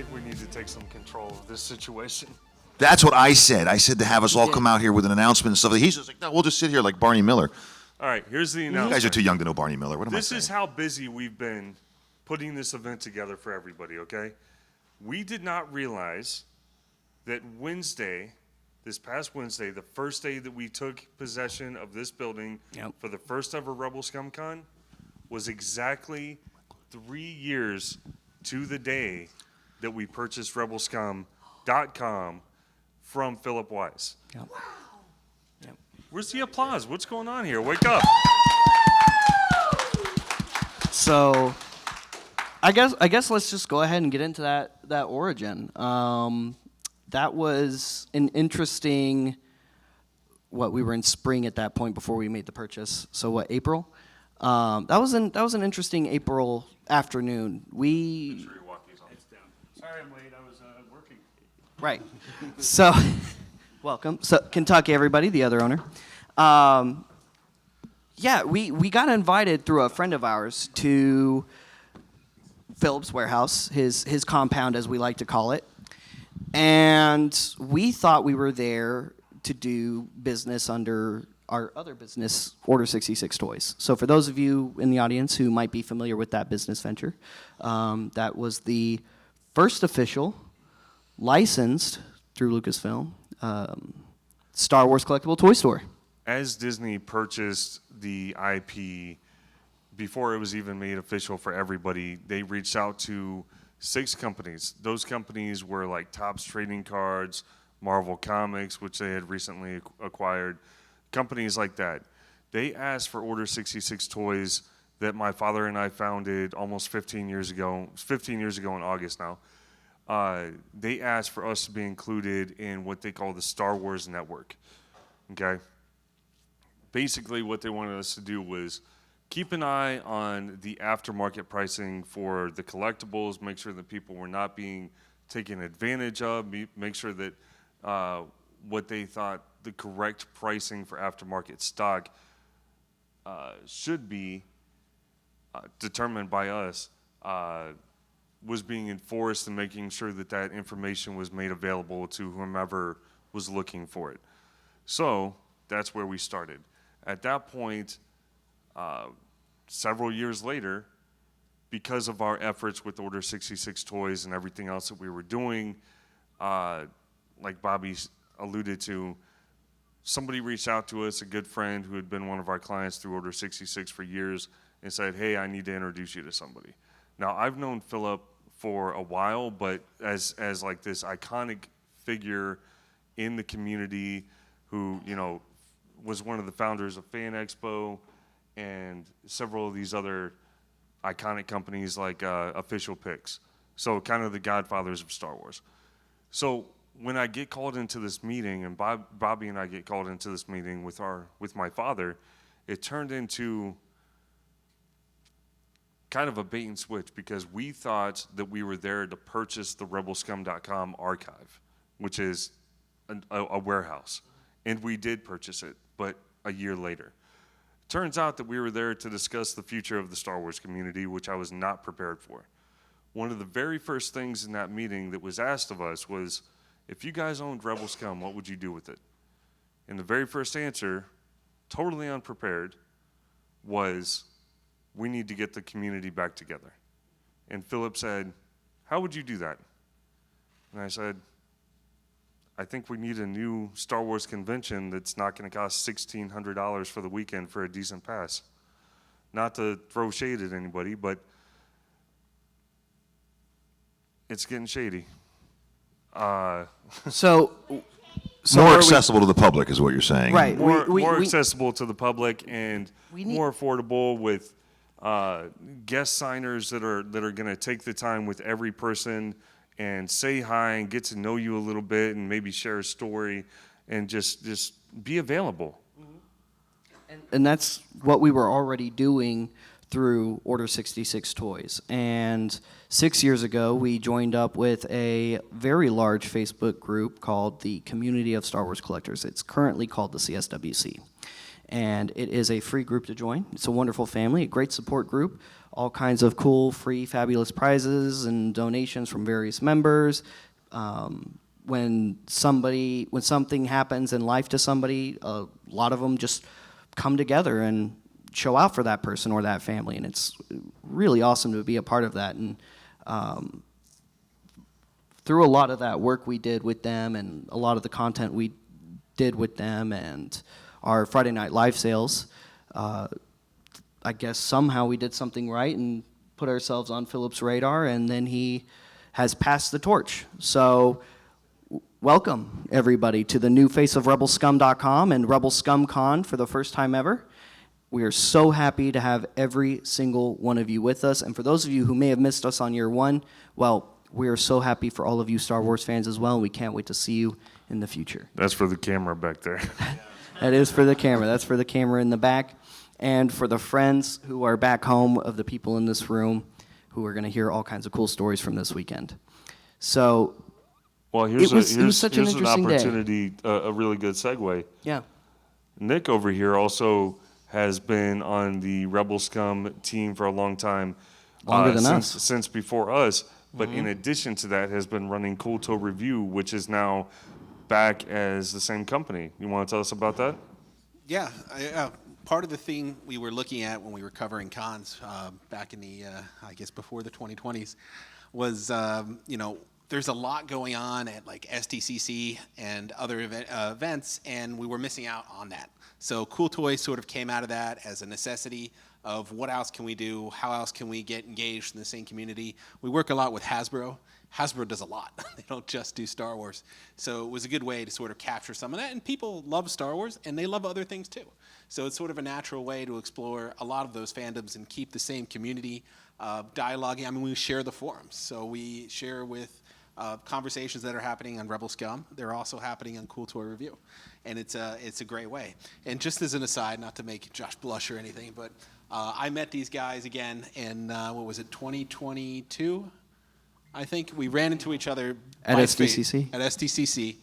think we need to take some control of this situation. That's what I said. I said to have us all come out here with an announcement and stuff. He's just like, no, we'll just sit here like Barney Miller. All right, here's the You announcement. guys are too young to know Barney Miller. What am I saying? This is how busy we've been putting this event together for everybody, okay? We did not realize that Wednesday, this past Wednesday, the first day that we took possession of this building for the first ever Rebel Scum Con, was exactly 3 years to the day that we purchased rebelscum.com from Philip Wise. Yep. Yep. Where's the applause? What's going on here? Wake up. So, I guess let's just go ahead and get into that origin. That was an interesting. We were in spring at that point before we made the purchase. So what, April? That was an interesting April afternoon. Make sure your walkie's on. It's down. Sorry I'm late. I was working. Right. So, welcome. So, Kentucky, everybody, the other owner. We got invited through a friend of ours to Philip's warehouse, his compound, as we like to call it. And we thought we were there to do business under our other business, Order 66 Toys. So for those of you in the audience who might be familiar with that business venture, that was the first official licensed through Lucasfilm Star Wars collectible toy store. As Disney purchased the IP, before it was even made official for everybody, they reached out to 6 companies. Those companies were like Topps Trading Cards, Marvel Comics, which they had recently acquired, companies like that. They asked for Order 66 toys that my father and I founded almost 15 years ago. It's 15 years ago in August now. They asked for us to be included in what they call the Star Wars Network. Okay? Basically, what they wanted us to do was keep an eye on the aftermarket pricing for the collectibles, make sure that people were not being taken advantage of, make sure that what they thought the correct pricing for aftermarket stock should be determined by us was being enforced, and making sure that that information was made available to whomever was looking for it. So that's where we started. At that point, several years later, because of our efforts with Order 66 Toys and everything else that we were doing, like Bobby alluded to, somebody reached out to us, a good friend who had been one of our clients through Order 66 for years, and said, hey, I need to introduce you to somebody. Now, I've known Philip for a while, but as like this iconic figure in the community who, was one of the founders of Fan Expo and several of these other iconic companies like Official Picks. So kind of the godfathers of Star Wars. So when I get called into this meeting, and Bobby and I get called into this meeting with my father, it turned into kind of a bait and switch, because we thought that we were there to purchase the rebelscum.com archive, which is a warehouse. And we did purchase it, but a year later. Turns out that we were there to discuss the future of the Star Wars community, which I was not prepared for. One of the very first things in that meeting that was asked of us was, if you guys owned Rebel Scum, what would you do with it? And the very first answer, totally unprepared, was, we need to get the community back together. And Philip said, how would you do that? And I said, I think we need a new Star Wars convention that's not going to cost $1,600 for the weekend for a decent pass. Not to throw shade at anybody, but it's getting shady. So more accessible to the public is what you're saying. Right. More accessible to the public and more affordable, with guest signers that are going to take the time with every person and say hi and get to know you a little bit and maybe share a story and just be available. And that's what we were already doing through Order 66 Toys. And 6 years ago, we joined up with a very large Facebook group called the Community of Star Wars Collectors. It's currently called the CSWC. and it is a free group to join. It's a wonderful family, a great support group, all kinds of cool, free, fabulous prizes and donations from various members. When something happens in life to somebody, a lot of them just come together and show out for that person or that family, and it's really awesome to be a part of that. And through a lot of that work we did with them and a lot of the content we did with them and our Friday night live sales, I guess somehow we did something right and put ourselves on Philip's radar, and then he has passed the torch. So welcome, everybody, to the new face of RebelScum.com and Rebel Scum Con for the first time ever. We are so happy to have every single one of you with us. And for those of you who may have missed us on year one, well, we are so happy for all of you Star Wars fans as well, and we can't wait to see you in the future. That's for the camera back there. That is for the camera. That's for the camera in the back. And for the friends who are back home of the people in this room who are going to hear all kinds of cool stories from this weekend. So Well, here's it was such an an interesting day. opportunity, a really good segue. Yeah. Nick over here also has been on the Rebel Scum team for a long time. Longer than us. Since before us. But in addition to that, has been running Cool Toe Review, which is now back as the same company. You want to tell us about that? Yeah, part of the thing we were looking at when we were covering cons back in the, I guess before the 2020s, was, there's a lot going on at like SDCC and other events, and we were missing out on that. So Cool Toys sort of came out of that as a necessity of what else can we do, how else can we get engaged in the same community. We work a lot with Hasbro. Hasbro does a lot. They don't just do Star Wars. So it was a good way to sort of capture some of that. And people love Star Wars, and they love other things too. So it's sort of a natural way to explore a lot of those fandoms and keep the same community dialoguing. I mean, we share the forums. So we share with conversations that are happening on Rebel Scum. They're also happening on Cool Toy Review. And it's a great way. And just as an aside, not to make Josh blush or anything, but I met these guys again in, 2022? I think we ran into each other At by SDCC? fate. At SDCC.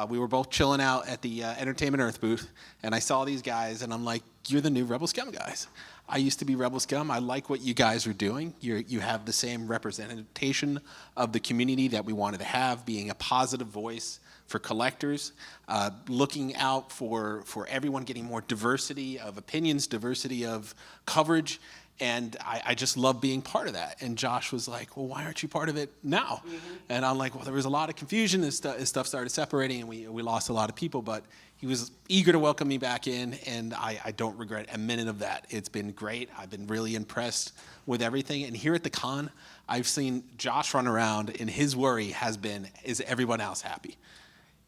We were both chilling out at the Entertainment Earth booth, and I saw these guys, and I'm like, you're the new Rebel Scum guys. I used to be Rebel Scum. I like what you guys are doing. You have the same representation of the community that we wanted to have, being a positive voice for collectors, looking out for everyone, getting more diversity of opinions, diversity of coverage. And I just love being part of that. And Josh was like, well, why aren't you part of it now? Mm-hmm. And I'm like, well, there was a lot of confusion as stuff started separating, and we lost a lot of people. But he was eager to welcome me back in, and I don't regret a minute of that. It's been great. I've been really impressed with everything. And here at the con, I've seen Josh run around, and his worry has been, is everyone else happy?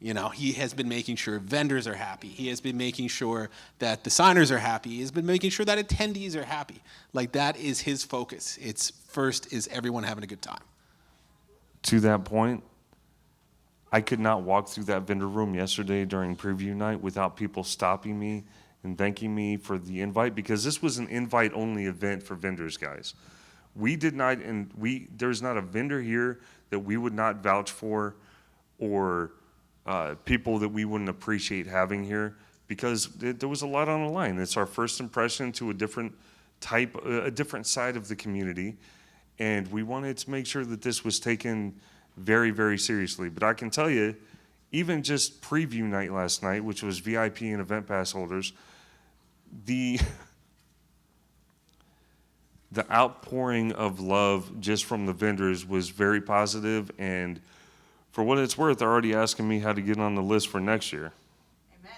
You know, he has been making sure vendors are happy. He has been making sure that the signers are happy. He has been making sure that attendees are happy. Like, that is his focus. It's first is everyone having a good time. To that point, I could not walk through that vendor room yesterday during preview night without people stopping me and thanking me for the invite, because this was an invite-only event for vendors, guys. We did not, and there's not a vendor here that we would not vouch for, or people that we wouldn't appreciate having here, because there was a lot on the line. It's our first impression to a different side of the community, and we wanted to make sure that this was taken very, very seriously. But I can tell you, even just preview night last night, which was VIP and event pass holders, the outpouring of love just from the vendors was very positive, and for what it's worth, they're already asking me how to get on the list for next year. Amen.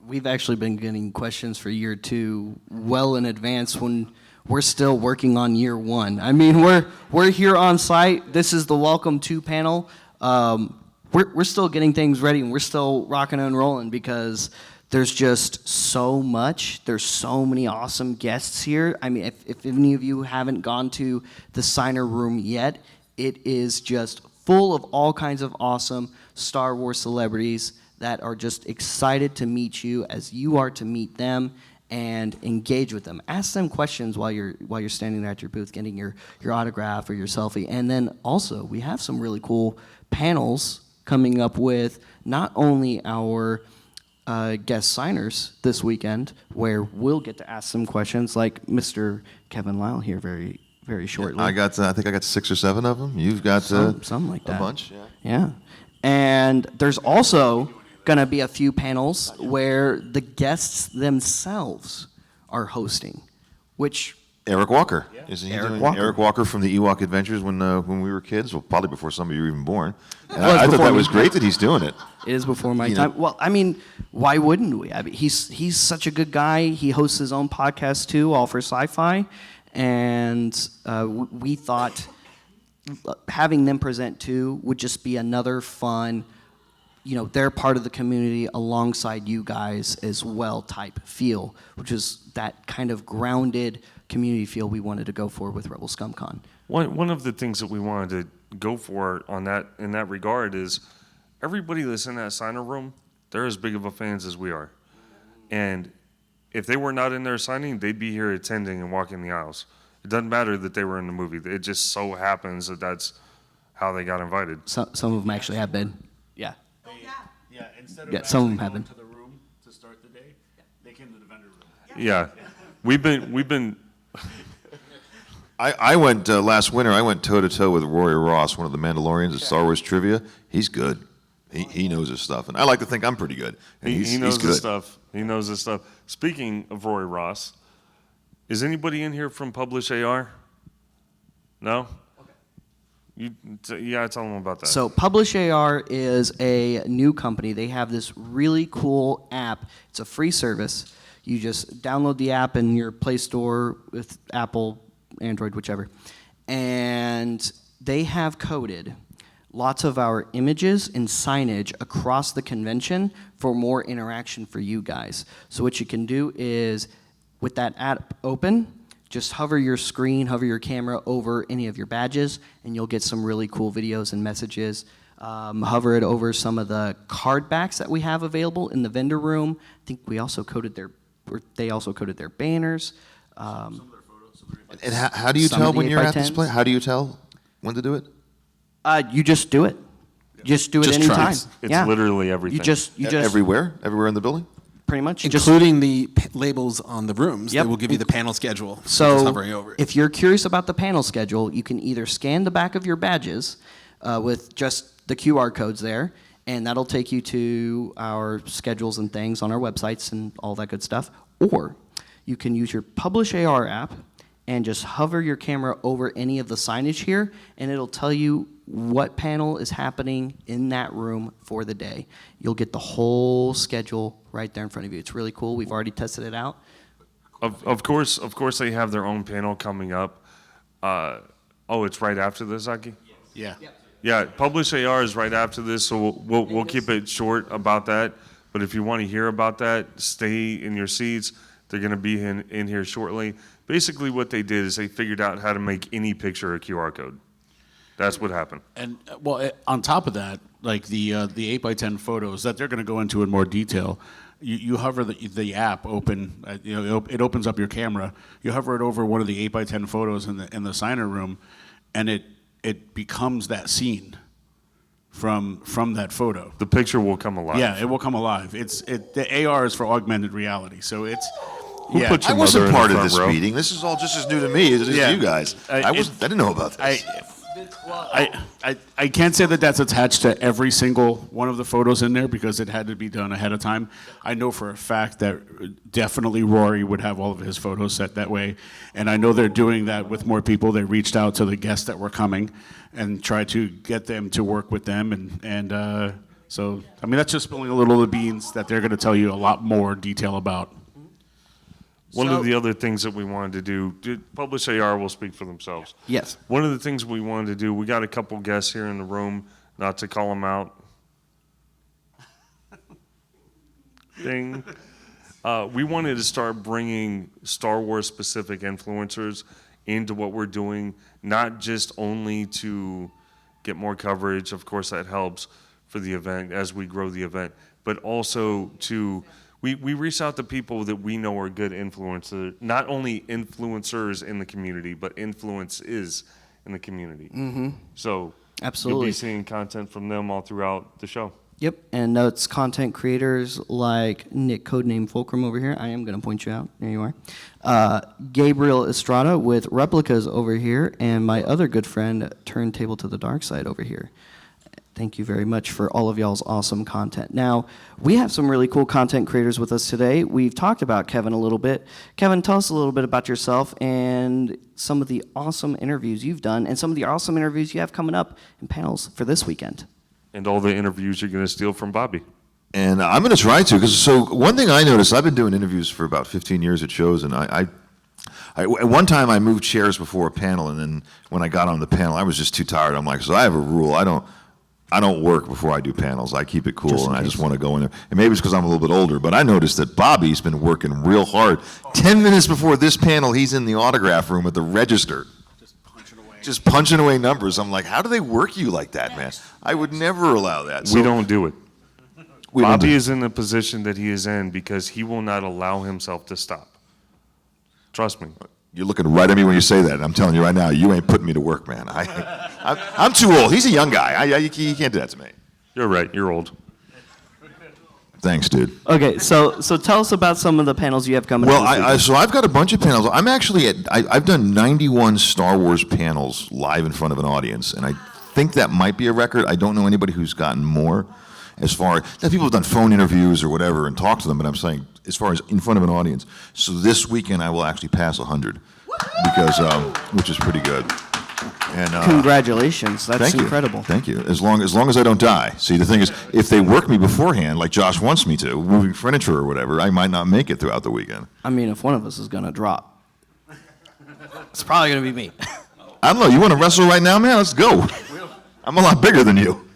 We've actually been getting questions for year two well in advance when we're still working on year one. I mean, we're here on site. This is the Welcome To panel. We're still getting things ready, and we're still rocking and rolling because there's just so much. There's so many awesome guests here. I mean, if any of you haven't gone to the signer room yet, it is just full of all kinds of awesome Star Wars celebrities that are just excited to meet you as you are to meet them and engage with them. Ask them questions while you're standing there at your booth getting your autograph or your selfie. And then also, we have some really cool panels coming up with not only our guest signers this weekend, where we'll get to ask some questions, like Mr. Kevin Lyle here very shortly. I think I got 6 or 7 of them. You've got Something like that. a bunch. Yeah. Yeah. And there's also going to be a few panels where the guests themselves are hosting, which Eric Walker. Isn't he Eric doing Walker. Eric Walker from the Ewok Adventures when we were kids? Well, probably before some of you were even born. And was I thought before that me. was great that he's doing it. it is before my You know- time. Well, I mean, why wouldn't we? I mean, he's such a good guy. He hosts his own podcast too, all for sci-fi, and we thought having them present too would just be another fun, they're part of the community alongside you guys as well type feel, which is that kind of grounded community feel we wanted to go for with Rebel Scum Con. One of the things that we wanted to go for in that regard is everybody that's in that signer room, they're as big of a fans as we are. And if they were not in there signing, they'd be here attending and walking the aisles. It doesn't matter that they were in the movie. It just so happens that that's how they got invited. Some of them actually have been. Yeah. Yeah, instead of Yeah, some of them actually have going been. to the room to start the day, they came to the vendor room. Yeah. We've been I went last winter. I went toe to toe with Rory Ross, one of the Mandalorians at Star Wars Trivia. He's good. He knows his stuff, and I like to think I'm pretty good. And he knows he's his good. stuff. He knows his stuff. Speaking of Roy Ross, is anybody in here from Publish AR? No? Okay. Tell them about that. So Publish AR is a new company. They have this really cool app. It's a free service. You just download the app in your Play Store with Apple, Android, whichever. And they have coded lots of our images and signage across the convention for more interaction for you guys. So what you can do is, with that app open, just hover your screen, hover your camera over any of your badges, and you'll get some really cool videos and messages. Hover it over some of the card backs that we have available in the vendor room. I think they also coded their banners. And how do you Some tell of the when you're at this 8x10s. place? How do you tell when to do it? You just do it. Just do it Just try. anytime. It's Yeah. literally everything. You just Everywhere in the building. pretty much Including the labels on the rooms. Yep. They will give you the panel schedule. Just So hovering over it. if you're curious about the panel schedule, you can either scan the back of your badges with just the QR codes there, and that'll take you to our schedules and things on our websites and all that good stuff. Or you can use your Publish AR app and just hover your camera over any of the signage here, and it'll tell you what panel is happening in that room for the day. You'll get the whole schedule right there in front of you. It's really cool. We've already tested it out. Of course, they have their own panel coming up. It's right after this, Aki? Yeah. Yeah, Publish AR is right after this, so we'll keep it short about that. But if you want to hear about that, stay in your seats. They're going to be in here shortly. Basically, what they did is they figured out how to make any picture a QR code. That's what happened. And on top of that, like the 8x10 photos that they're going to go into in more detail, you hover the app open, it opens up your camera. You hover it over one of the 8x10 photos in the signer room, and it becomes that scene from that photo. The picture will come alive. Yeah, it will come alive. The AR is for augmented reality, so it's. Who put I your mother wasn't in the part of front this row? meeting. This is all just as new to me as it is Yeah. to you guys. I didn't know about this. I can't say that that's attached to every single one of the photos in there because it had to be done ahead of time. I know for a fact that definitely Rory would have all of his photos set that way, and I know they're doing that with more people. They reached out to the guests that were coming and tried to get them to work with them, and so I mean that's just spilling a little of the beans that they're going to tell you a lot more detail about. One of the other things that we wanted to do, Publish AR will speak for themselves. Yes. One of the things we wanted to do, we got a couple guests here in the room, not to call them out. Ding. We wanted to start bringing Star Wars specific influencers into what we're doing, not just only to get more coverage, of course that helps for the event as we grow the event, but also to we reach out to people that we know are good influencers, not only influencers in the community, but influence is in the community. Mm-hmm. So Absolutely. you'll be seeing content from them all throughout the show. Yep, and it's content creators like Nick Codename Fulcrum over here. I am going to point you out. There you are. Gabriel Estrada with Replicas over here, and my other good friend, Turntable to the Dark Side over here. Thank you very much for all of y'all's awesome content. Now, we have some really cool content creators with us today. We've talked about Kevin a little bit. Kevin, tell us a little bit about yourself and some of the awesome interviews you've done and some of the awesome interviews you have coming up in panels for this weekend. And all the interviews you're going to steal from Bobby. And I'm going to try to, because one thing I noticed, I've been doing interviews for about 15 years at shows, and I at one time I moved chairs before a panel, and then when I got on the panel, I was just too tired. I'm like, so I have a rule. I don't work before I do panels. I keep it cool, and I just want to go in there. And maybe it's because I'm a little bit older, but I noticed that Bobby's been working real hard. 10 minutes before this panel, he's in the autograph room at the register. Just punching away numbers. I'm like, how do they work you like that, man? I would never allow that. We don't do it. We don't Bobby do- is in the position that he is in because he will not allow himself to stop. Trust me. You're looking right at me when you say that, and I'm telling you right now, you ain't putting me to work, man. I'm too old. He's a young guy. You can't do that to me. You're right. You're old. Thanks, dude. Okay, so tell us about some of the panels you have coming up. Well, this weekend. so I've got a bunch of panels. I'm actually I've done 91 Star Wars panels live in front of an audience, and I think that might be a record. I don't know anybody who's gotten more. As far as people have done phone interviews or whatever and talked to them, but I'm saying as far as in front of an audience. So this weekend I will actually pass 100, because which is pretty good. And Congratulations, that's thank you. incredible. Thank you. As long as I don't die. See, the thing is, if they work me beforehand, like Josh wants me to, moving furniture or whatever, I might not make it throughout the weekend. I mean, if one of us is going to drop, it's probably going to be me. I don't know. You want to wrestle right now, man? Let's go. I'm a lot bigger than you.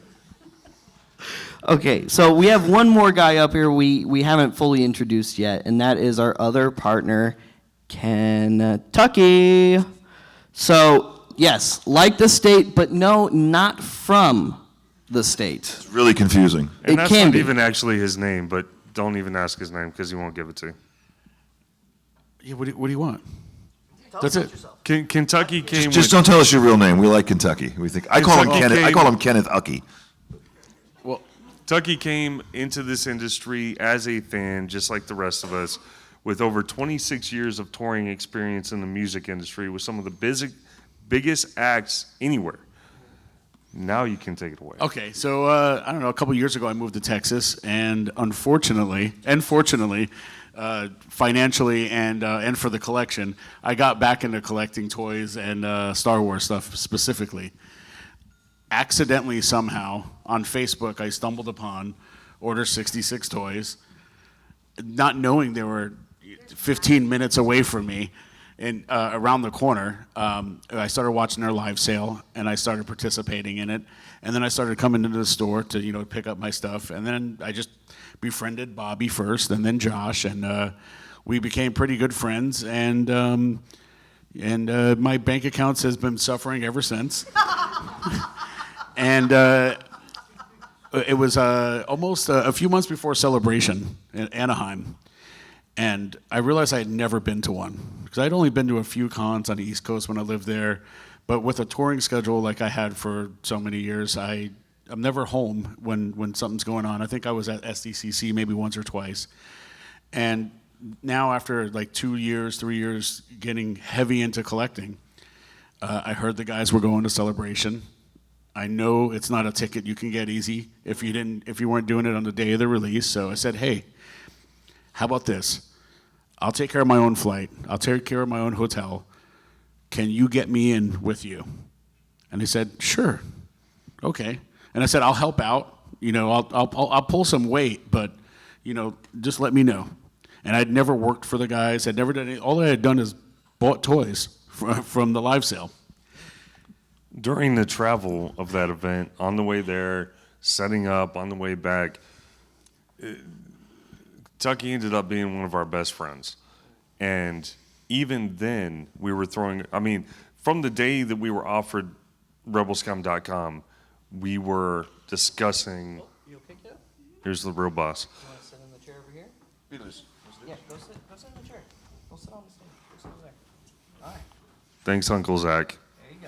Okay, so we have one more guy up here we haven't fully introduced yet, and that is our other partner, Kentucky. So, yes, like the state, but no, not from the state. It's really confusing. And It that's can not be. even actually his name, but don't even ask his name because he won't give it to you. Yeah, what do you want? That's it. Kentucky came Just don't tell us your real name. We like Kentucky. We think I call him Kentucky Kenneth. I came- call him Kenneth Ucky. Well, Kentucky came into this industry as a fan, just like the rest of us, with over 26 years of touring experience in the music industry with some of the biggest acts anywhere. Now you can take it away. okay, so I don't know. A couple years ago, I moved to Texas, and unfortunately, and fortunately, financially and for the collection, I got back into collecting toys and Star Wars stuff specifically. Accidentally, somehow, on Facebook, I stumbled upon Order 66 toys, not knowing they were 15 minutes away from me and around the corner. I started watching their live sale, and I started participating in it. And then I started coming into the store to, pick up my stuff. And then I just befriended Bobby first, and then Josh, and we became pretty good friends. And my bank accounts has been suffering ever since. And it was almost a few months before Celebration in Anaheim. And I realized I had never been to one, because I'd only been to a few cons on the East Coast when I lived there. But with a touring schedule like I had for so many years, I'm never home when something's going on. I think I was at SDCC maybe once or twice. And now after like 2 years, 3 years getting heavy into collecting, I heard the guys were going to Celebration. I know it's not a ticket you can get easy if you weren't doing it on the day of the release. So I said, hey, how about this? I'll take care of my own flight. I'll take care of my own hotel. Can you get me in with you? And they said, sure. Okay. And I said, I'll help out. I'll pull some weight, but just let me know. And I'd never worked for the guys. I'd never done anything. All I had done is bought toys from the live sale. During the travel of that event, on the way there, setting up, on the way back, Kentucky ended up being one of our best friends. And even then, we were from the day that we were offered rebelscum.com, we were discussing. You okay, kiddo? Here's the real boss. You want to sit in the chair over here? Yeah, go sit in the chair. Go sit on the stage. Go sit over there. All right, Thanks, Uncle Zach, there you go.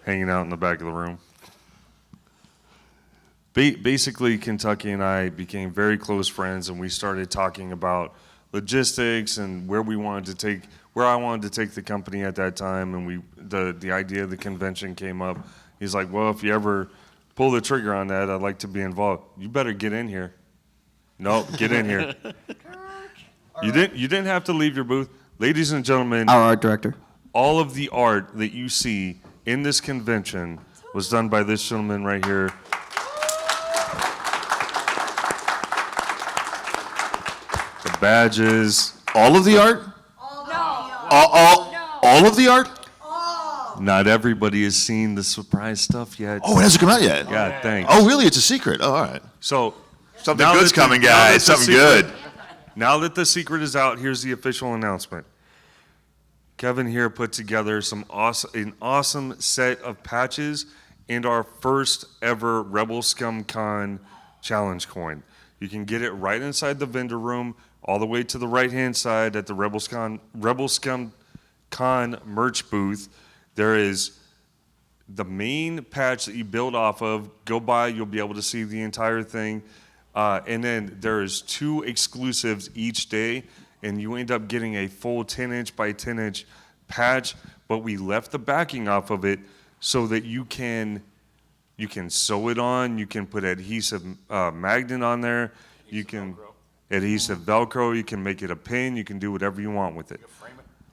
hanging out in the back of the room. basically, Kentucky and I became very close friends, and we started talking about logistics and where I wanted to take the company at that time, and the idea of the convention came up. He's like, well, if you ever pull the trigger on that, I'd like to be involved. You better get in here. No, get in here. You didn't have to leave your booth. Ladies and gentlemen, Our art director. all of the art that you see in this convention was done by this gentleman right here. The badges. All of the art? All of the art? Not everybody has seen the surprise stuff yet. Oh, it hasn't come out yet? Yeah, thanks. Oh, really? It's a secret? Oh, all right. So Something now good's that the- coming, now that guys. the Something secret- good. Now that the secret is out, here's the official announcement. Kevin here put together an awesome set of patches and our first ever Rebel Scum Con challenge coin. You can get it right inside the vendor room, all the way to the right-hand side at the Rebel Scum Con merch booth. There is the main patch that you build off of. Go by, you'll be able to see the entire thing. And then there is 2 exclusives each day, and you end up getting a full 10-inch by 10-inch patch. But we left the backing off of it so that you can sew it on. You can put adhesive magnet on there. You can adhesive Velcro. You can make it a pin. You can do whatever you want with it.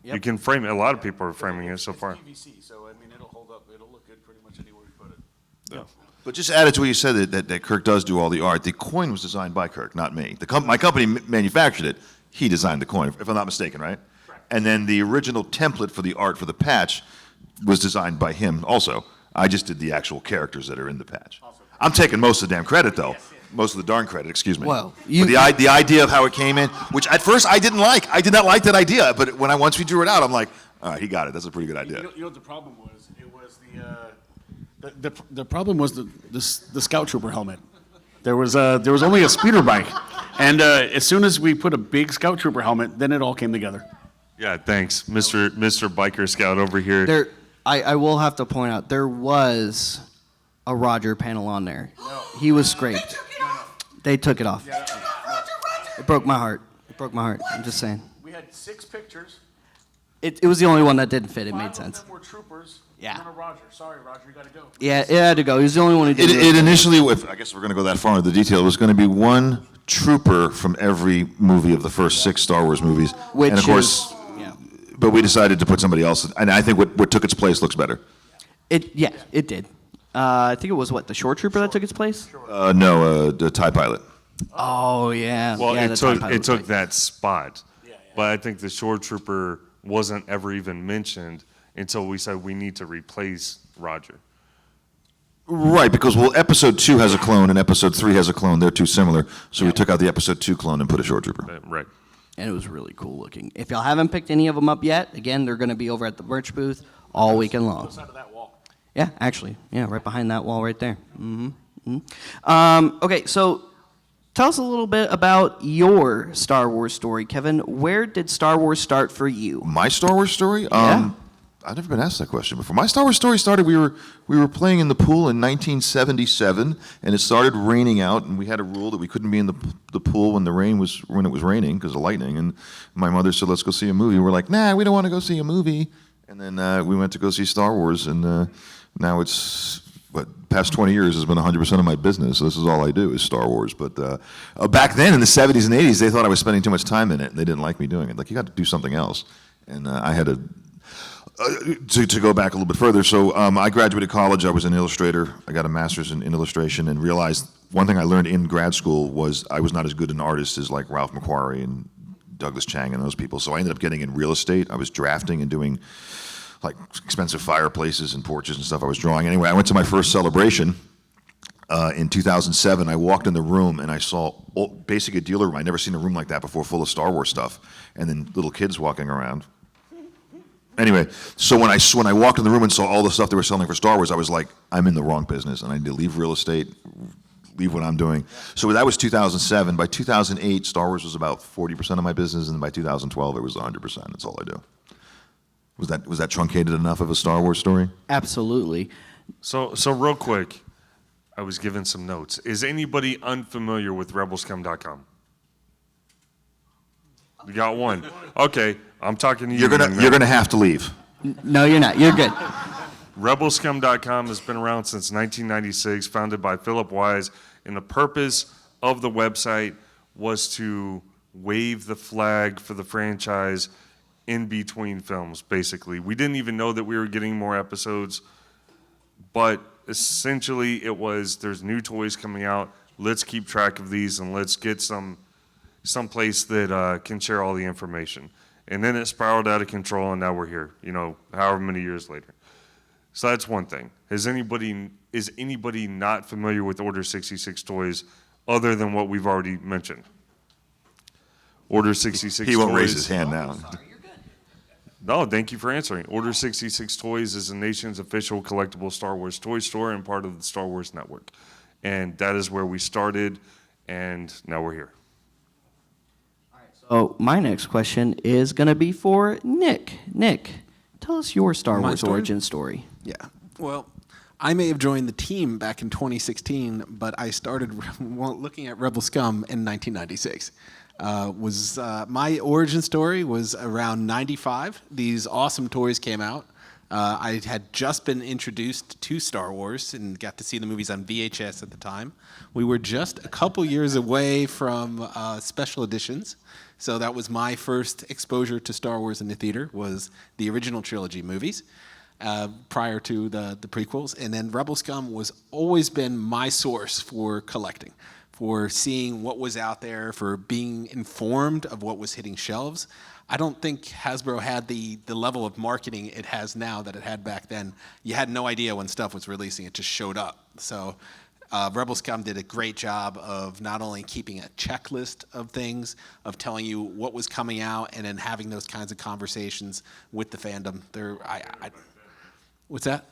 You can frame it. A lot of people are framing it so far. PVC, so I mean, it'll hold up. It'll look good pretty much anywhere you put it. But just added to what you said that Kirk does do all the art. The coin was designed by Kirk, not me. My company manufactured it. He designed the coin, if I'm not mistaken, right? And then the original template for the art for the patch was designed by him also. I just did the actual characters that are in the patch. I'm taking most of the damn credit, though. Most of the darn credit, excuse me. Well, But the idea of how it came in, which at first I didn't like. I did not like that idea. But once we drew it out, I'm like, all right, he got it. That's a pretty good idea. You know what the problem was? It was the problem was the Scout Trooper helmet. There was only a speeder bike, and as soon as we put a big Scout Trooper helmet, then it all came together. Yeah, thanks, Mr. Biker Scout over here. I will have to point out, there was a Roger panel on there. He was scraped. They took it off. It broke my heart. I'm just saying. We had 6 pictures. It was the only one that didn't fit. It 5 made of sense. them were troopers. Yeah. And then a Roger. Sorry, Roger, you got to go. Yeah, it had to go. He was the only one who did It initially, I guess we're going to go that far into the detail, it was going to be one trooper from every movie of the first 6 Star Wars movies. Which and of course, yeah. but we decided to put somebody else, and I think what took its place looks better. It did. I think it was the short trooper that took its place? No, the TIE pilot. Oh, yeah. Well, yeah, it the TIE took pilot was right. that spot, but I think the shore trooper wasn't ever even mentioned until we said we need to replace Roger. Right, because episode 2 has a clone and episode 3 has a clone. They're too similar, so we took out the episode 2 clone and put a short trooper. Right. And it was really cool looking. If y'all haven't picked any of them up yet, again, they're going to be over at the merch booth all weekend long. Side of that wall. Yeah, actually. Yeah, right behind that wall right there. Okay, so tell us a little bit about your Star Wars story, Kevin. Where did Star Wars start for you? My Star Wars story? Yeah. I've never been asked that question before. My Star Wars story started, we were playing in the pool in 1977, and it started raining out, and we had a rule that we couldn't be in the pool when it was raining because of lightning, and my mother said, let's go see a movie. We're like, nah, we don't want to go see a movie. And then we went to go see Star Wars, and now it's, past 20 years has been 100% of my business. So this is all I do is Star Wars. But back then in the 70s and 80s, they thought I was spending too much time in it, and they didn't like me doing it. Like, you got to do something else. And I had to go back a little bit further. So I graduated college. I was an illustrator. I got a master's in illustration and realized one thing I learned in grad school was I was not as good an artist as like Ralph McQuarrie and Douglas Chang and those people. So I ended up getting in real estate. I was drafting and doing like expensive fireplaces and porches and stuff I was drawing. Anyway, I went to my first celebration in 2007. I walked in the room and I saw basically a dealer room. I'd never seen a room like that before, full of Star Wars stuff, and then little kids walking around. Anyway, so when I walked in the room and saw all the stuff they were selling for Star Wars, I was like, I'm in the wrong business, and I need to leave real estate, leave what I'm doing. So that was 2007. By 2008, Star Wars was about 40% of my business, and by 2012, it was 100%. That's all I do. Was that truncated enough of a Star Wars story? Absolutely. So real quick, I was given some notes. Is anybody unfamiliar with rebelscum.com? You got one. Okay, I'm talking to you. You're gonna have to leave. No, you're not. You're good. Rebelscum.com has been around since 1996, founded by Philip Wise, and the purpose of the website was to wave the flag for the franchise in between films, basically. We didn't even know that we were getting more episodes, but essentially it was, there's new toys coming out, let's keep track of these and let's get some place that can share all the information. And then it spiraled out of control, and now we're here, however many years later. So that's one thing. Is anybody not familiar with Order 66 toys other than what we've already mentioned? Order 66 He won't toys. raise his hand now. No, thank you for answering. Order 66 Toys is the nation's official collectible Star Wars toy store and part of the Star Wars network. And that is where we started, and now we're here. So my next question is going to be for Nick. Nick, tell us your Star My Wars story? origin story. Yeah. Well, I may have joined the team back in 2016, but I started looking at Rebel Scum in 1996. My origin story was around 95. These awesome toys came out. I had just been introduced to Star Wars and got to see the movies on VHS at the time. We were just a couple years away from special editions. So that was my first exposure to Star Wars in the theater, was the original trilogy movies prior to the prequels. And then Rebel Scum was always been my source for collecting, for seeing what was out there, for being informed of what was hitting shelves. I don't think Hasbro had the level of marketing it has now that it had back then. You had no idea when stuff was releasing. It just showed up. So Rebel Scum did a great job of not only keeping a checklist of things, of telling you what was coming out, and then having those kinds of conversations with the fandom. What's that?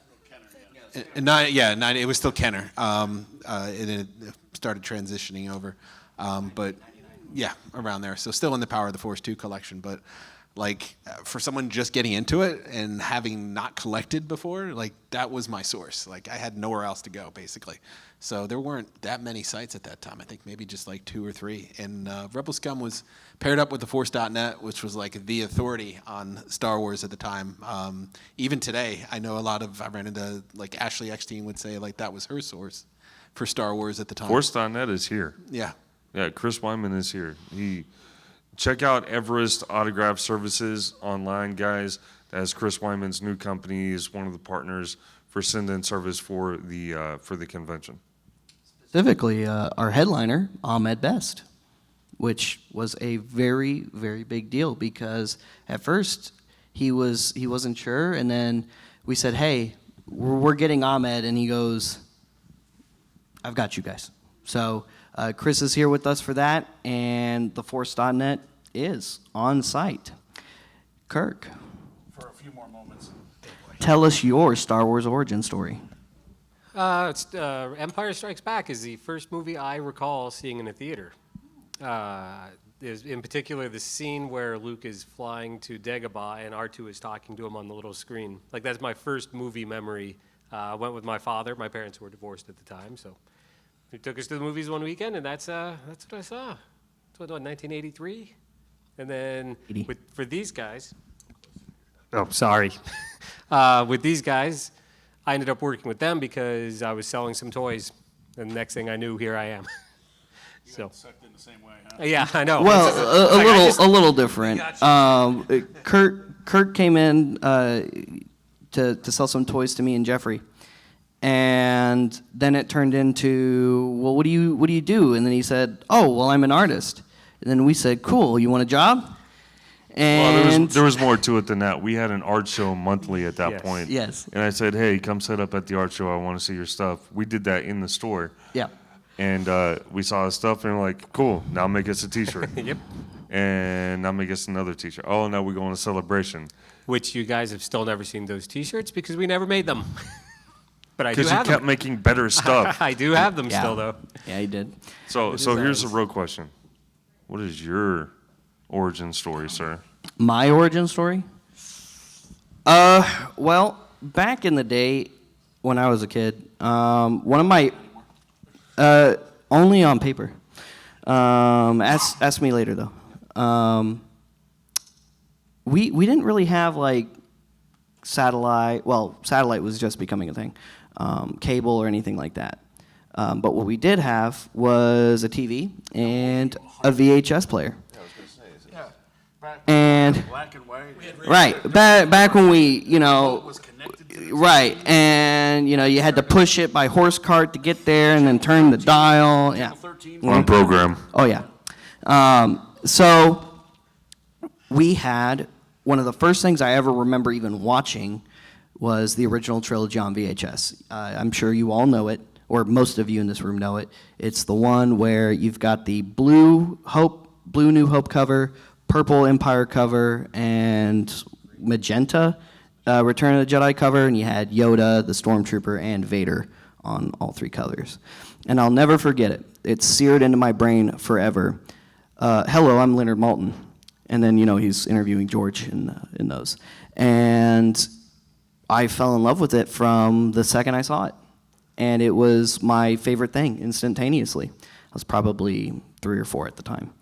It was still Kenner. And it started transitioning over. But yeah, around there. So still in the Power of the Force 2 collection. But for someone just getting into it and having not collected before, that was my source. I had nowhere else to go, basically. So there weren't that many sites at that time. I think maybe just 2 or 3. And Rebel Scum was paired up with theforce.net, which was the authority on Star Wars at the time. Even today, I know I ran into, Ashley Eckstein would say, that was her source for Star Wars at the time. Force.net is here. Yeah. Yeah, Chris Wyman is here. Check out Everest Autograph Services online, guys. That's Chris Wyman's new company. Is one of the partners for send-in service for the convention. Specifically, our headliner, Ahmed Best, which was a very, very big deal because at first he wasn't sure, and then we said, hey, we're getting Ahmed, and he goes, I've got you guys. So Chris is here with us for that, and theforce.net is on site. Kirk, For a few more moments. tell us your Star Wars origin story. Empire Strikes Back is the first movie I recall seeing in a theater. There's in particular the scene where Luke is flying to Dagobah and R2 is talking to him on the little screen. That's my first movie memory. I went with my father. My parents were divorced at the time, so he took us to the movies one weekend, and that's what I saw. It's what 1983, and then for these guys. Oh, sorry. With these guys, I ended up working with them because I was selling some toys, and the next thing I knew, here I am. So Sucked in the same way, huh? yeah, I know. Well, a little different. Kurt came in to sell some toys to me and Jeffrey, and then it turned into, well, what do you do? And then he said, oh, well, I'm an artist. And then we said, cool, you want a job? And Well, there was more to it than that. We had an art show monthly at that Yes. point. Yes. And I said, hey, come set up at the art show. I want to see your stuff. We did that in the store. yeah. And we saw his stuff, and we're like, cool, now make us a T-shirt. Yep. And now make us another T-shirt. Oh, now we're going to Celebration. Which you guys have still never seen those T-shirts because we never made them. But I do Because you have kept them. making better stuff. I do have them Yeah. still, though. Yeah, he did. So is here's the ours. real question. What is your origin story, sir? My origin story? Well, back in the day when I was a kid, one of my Only on paper. Ask me later though. We didn't really have like satellite. Well, satellite was just becoming a thing. Cable or anything like that. But what we did have was a TV and a VHS player. And Black and white. right back when we, right, and you had to push it by horse cart to get there, and then turn the dial. Yeah. On program. Oh yeah. So we had one of the first things I ever remember even watching was the original trilogy on VHS. I'm sure you all know it, or most of you in this room know it. It's the one where you've got the blue New Hope cover, purple Empire cover, and magenta Return of the Jedi cover, and you had Yoda, the Stormtrooper, and Vader on all three colors. And I'll never forget it. It's seared into my brain forever. Hello, I'm Leonard Maltin. And then, he's interviewing George in those. And I fell in love with it from the second I saw it. And it was my favorite thing instantaneously. I was probably 3 or 4 at the time.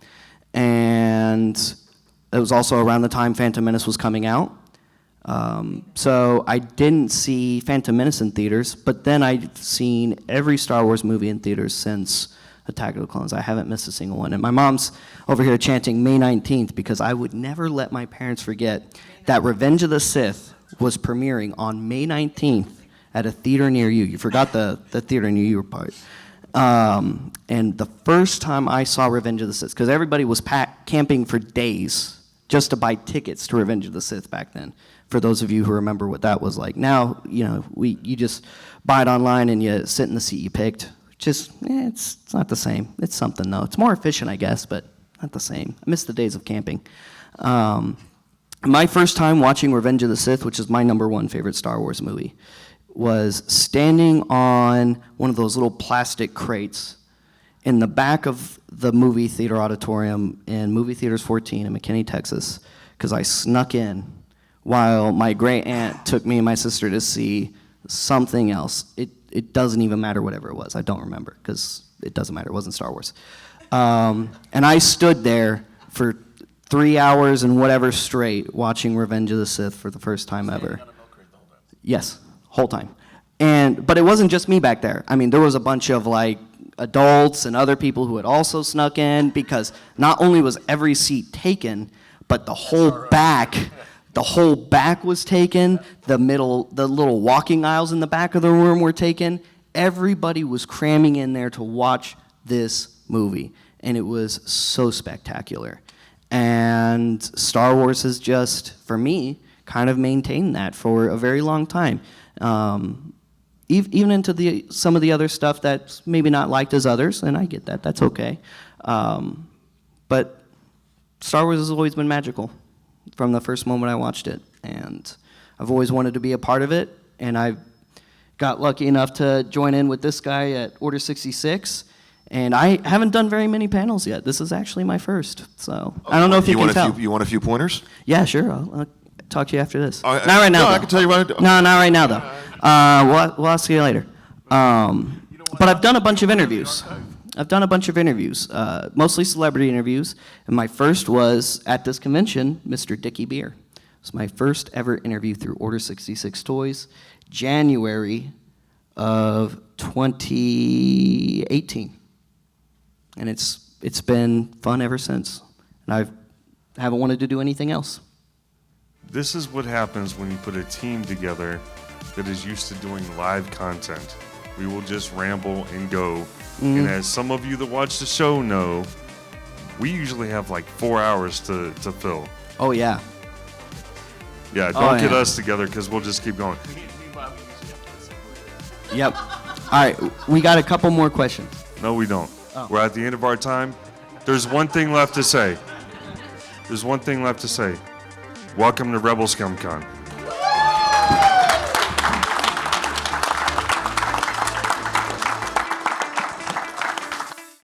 And it was also around the time Phantom Menace was coming out. So I didn't see Phantom Menace in theaters, but then I've seen every Star Wars movie in theaters since Attack of the Clones. I haven't missed a single one. And my mom's over here chanting May 19th because I would never let my parents forget that Revenge of the Sith was premiering on May 19th at a theater near you. You forgot the theater near you part. And the first time I saw Revenge of the Sith, because everybody was camping for days just to buy tickets to Revenge of the Sith back then. For those of you who remember what that was like. Now, you just buy it online and you sit in the seat you picked. It's not the same. It's something though. It's more efficient, I guess, but not the same. I miss the days of camping. My first time watching Revenge of the Sith, which is my #1 favorite Star Wars movie, was standing on one of those little plastic crates in the back of the movie theater auditorium in Movie Theaters 14 in McKinney, Texas, because I snuck in while my great aunt took me and my sister to see something else. It doesn't even matter whatever it was. I don't remember because it doesn't matter. It wasn't Star Wars. And I stood there for 3 hours and whatever straight watching Revenge of the Sith for the first time ever. Yes, whole time. But it wasn't just me back there. I mean, there was a bunch of like adults and other people who had also snuck in because not only was every seat taken, but the whole back was taken. The little walking aisles in the back of the room were taken. Everybody was cramming in there to watch this movie, and it was so spectacular. And Star Wars has just, for me, kind of maintained that for a very long time. Even into some of the other stuff that's maybe not liked as others, and I get that. That's okay. But Star Wars has always been magical from the first moment I watched it, and I've always wanted to be a part of it, and I got lucky enough to join in with this guy at Order 66, and I haven't done very many panels yet. This is actually my first, so I don't know if you can tell. You want a few pointers? Yeah, sure. I'll talk to you after this. Not right now. No, though. I can tell you right now. No, not right now though. We'll ask you later. But I've done a bunch of interviews. Mostly celebrity interviews, and my first was at this convention, Mr. Dickie Beer. It was my first ever interview through Order 66 Toys, January of 2018. And it's been fun ever since, and I haven't wanted to do anything else. This is what happens when you put a team together that is used to doing live content. We will just ramble and go. And as some of you that watch the show know, we usually have like 4 hours to fill. Oh, yeah. Yeah, don't get us together because we'll just keep going. Yep. All right, we got a couple more questions. No, we don't. We're at the end of our time. There's one thing left to say. Welcome to Rebel Scum Con.